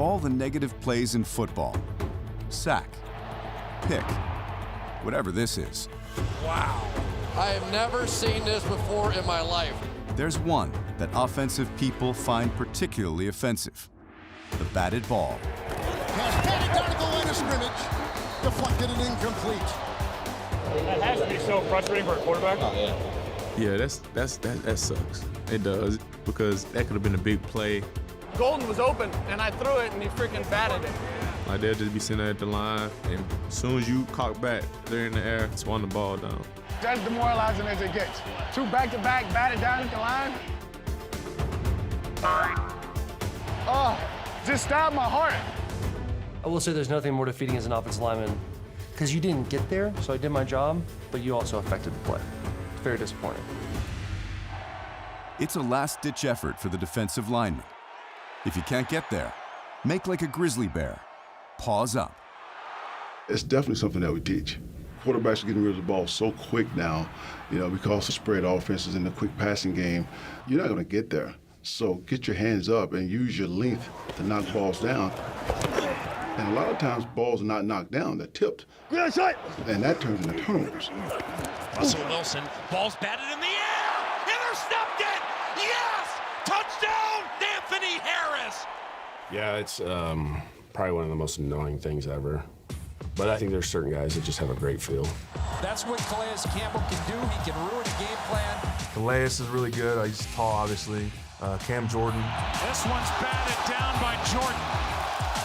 Of all the negative plays in football, sack, pick, whatever this is, wow. I have never seen this before in my life. there's one that offensive people find particularly offensive: the batted ball. Pass batted down to the line of scrimmage. Deflected and incomplete. That has to be so frustrating for a quarterback. Oh, yeah. Yeah, that sucks. It does, because that could have been a big play. Golden was open, and I threw it, and he freaking batted it. Like, they'll just be sitting there at the line, and as soon as you cock back, they're in the air, swung the ball down. That's demoralizing as it gets. 2 back-to-back batted down at the line. Oh, just stabbed my heart. I will say there's nothing more defeating as an offensive lineman, because you didn't get there, so I did my job, but you also affected the play. It's very disappointing. It's a last-ditch effort for the defensive lineman. If you can't get there, make like a grizzly bear. Paws up. It's definitely something that we teach. Quarterbacks are getting rid of the ball so quick now, because of spread offenses and the quick passing game, you're not going to get there. So get your hands up and use your length to knock balls down. And a lot of times, balls are not knocked down, they're tipped. And that turns into turnovers. Russell Wilson, ball's batted in the air! Intercepted! Yes! Touchdown, Anthony Harris! Yeah, it's probably one of the most annoying things ever. But I think there's certain guys that just have a great feel. That's what Calais Campbell can do. He can ruin a game plan. Calais is really good. He's tall, obviously. Cam Jordan. This one's batted down by Jordan.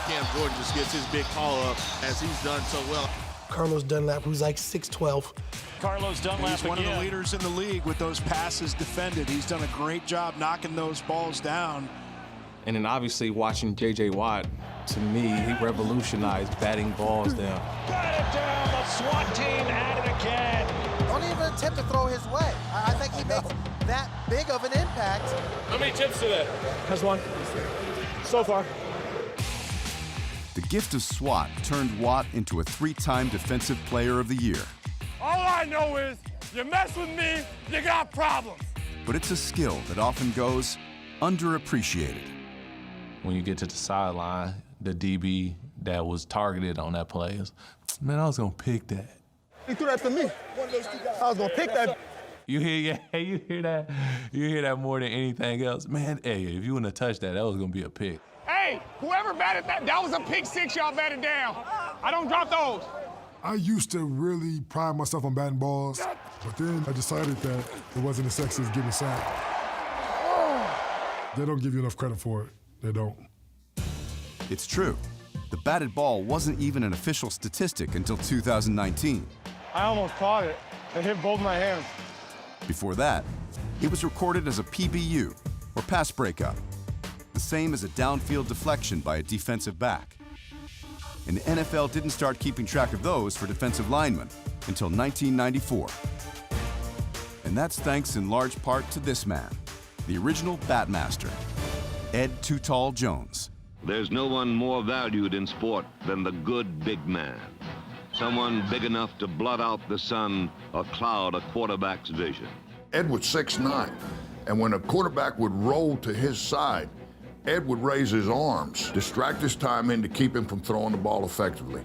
Cam Jordan just gets his big call-up, as he's done so well. Carlos Dunlap, who's like 6'12". Carlos Dunlap He's one of the leaders in the league with those passes defended. He's done a great job knocking those balls down. And then obviously watching J.J. Watt, to me, he revolutionized batting balls down. Batted down, the SWAT team at it again. Don't even attempt to throw his way. I think he makes that big of an impact. How many tips today? Has one. So far. The gift of SWAT turned Watt into a 3-time Defensive Player of the Year. All I know is, you mess with me, you got problems. But it's a skill that often goes underappreciated. When you get to the sideline, the DB that was targeted on that play is, man, I was gonna pick that. He threw that to me. I was gonna pick that. You hear that? You hear that more than anything else. Man, hey, if you wouldn't have touched that, that was gonna be a pick. Hey, whoever batted that was a pick 6 y'all batted down. I don't drop those. I used to really pride myself on batting balls, but then I decided that it wasn't as sexy as getting sacked. They don't give you enough credit for it. They don't. It's true. The batted ball wasn't even an official statistic until 2019. I almost caught it. It hit both my hands. Before that, it was recorded as a PBU, or pass breakup, the same as a downfield deflection by a defensive back. And the NFL didn't start keeping track of those for defensive linemen until 1994. And that's thanks in large part to this man, the original Batmaster, Ed Too Tall Jones. There's no one more valued in sport than the good big man. Someone big enough to blot out the sun or cloud a quarterback's vision. Ed was 6'9", and when a quarterback would roll to his side, Ed would raise his arms, distract his time in to keep him from throwing the ball effectively.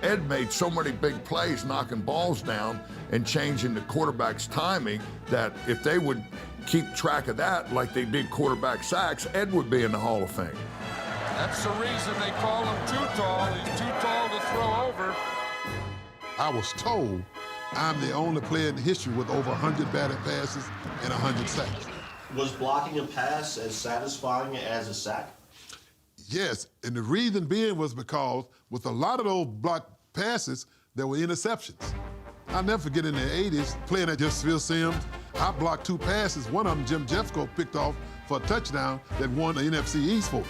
Ed made so many big plays knocking balls down and changing the quarterback's timing that if they would keep track of that like they did quarterback sacks, Ed would be in the Hall of Fame. That's the reason they call him too tall. He's too tall to throw over. I was told I'm the only player in history with over 100 batted passes and 100 sacks. Was blocking a pass as satisfying as a sack? Yes, and the reason being was because with a lot of those blocked passes, there were interceptions. I'll never forget in the 80s, playing at just Phil Simms, I blocked 2 passes. One of them, Jim Jeffcoat picked off for a touchdown that won the NFC East for us.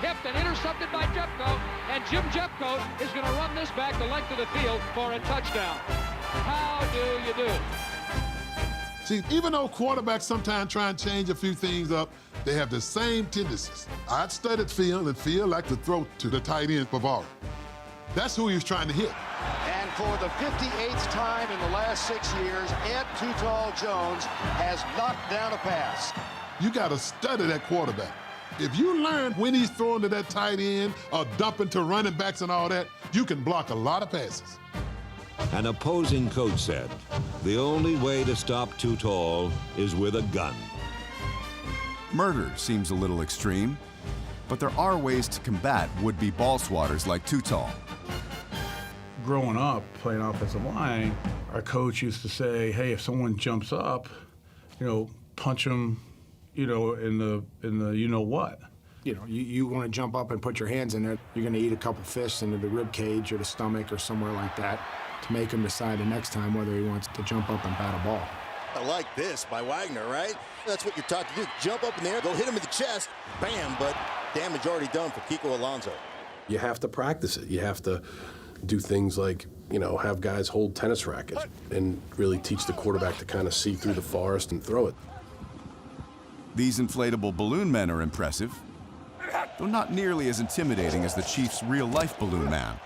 Tipped and intercepted by Jeffcoat, and Jim Jeffcoat is going to run this back the length of the field for a touchdown. How do you do? See, even though quarterbacks sometimes try and change a few things up, they have the same tendencies. I'd studied Phil, and Phil liked to throw to the tight end, Bavaro. That's who he was trying to hit. And for the 58th time in the last 6 years, Ed Too Tall Jones has knocked down a pass. You got to study that quarterback. If you learn when he's throwing to that tight end or dumping to running backs and all that, you can block a lot of passes. An opposing coach said, the only way to stop Too Tall is with a gun. Murder seems a little extreme, but there are ways to combat would-be ball swatters like Too Tall. Growing up, playing offensive line, our coach used to say, hey, if someone jumps up, punch them, in the you-know-what. You want to jump up and put your hands in there, you're going to eat a couple fists into the rib cage or the stomach or somewhere like that to make him decide the next time whether he wants to jump up and bat a ball. I like this by Wagner, right? That's what you're taught to do. Jump up in the air, go hit him in the chest, bam, but damage already done for Kiko Alonso. You have to practice it. You have to do things like, have guys hold tennis rackets and really teach the quarterback to kind of see through the forest and throw it. These inflatable balloon men are impressive, though not nearly as intimidating as the Chiefs' real-life balloon man,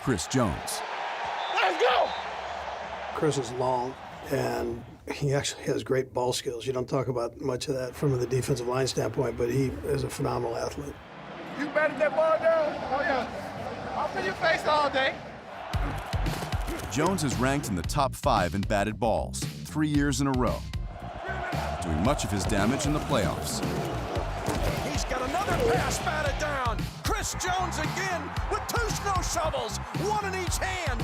Chris Jones. Let's go! Chris is long, and he actually has great ball skills. You don't talk about much of that from the defensive line standpoint, but he is a phenomenal athlete. You batted that ball down? Oh, yeah. I'll in your face all day. Jones is ranked in the top 5 in batted balls 3 years in a row, doing much of his damage in the playoffs. He's got another pass batted down. Chris Jones again with 2 snow shovels, 1 in each hand.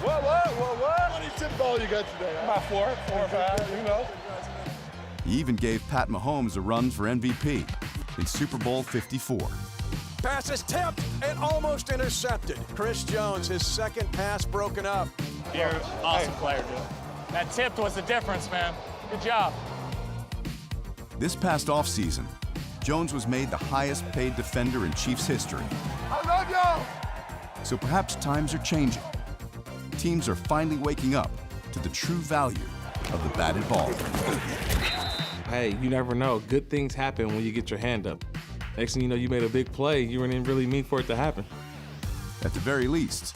What? How many tip balls you got today? About 4 or 5, He even gave Pat Mahomes a run for MVP in Super Bowl 54. Pass is tipped and almost intercepted. Chris Jones, his second pass broken up. You're an awesome player, dude. That tipped was the difference, man. Good job. This past offseason, Jones was made the highest-paid defender in Chiefs history. I love y'all. So perhaps times are changing. Teams are finally waking up to the true value of the batted ball. Hey, you never know. Good things happen when you get your hand up. Next thing you know, you made a big play. You didn't really mean for it to happen. At the very least,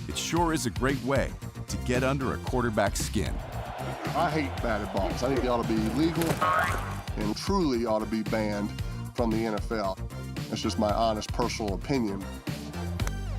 it sure is a great way to get under a quarterback's skin. I hate batted balls. I think they ought to be legal and truly ought to be banned from the NFL. It's just my honest personal opinion.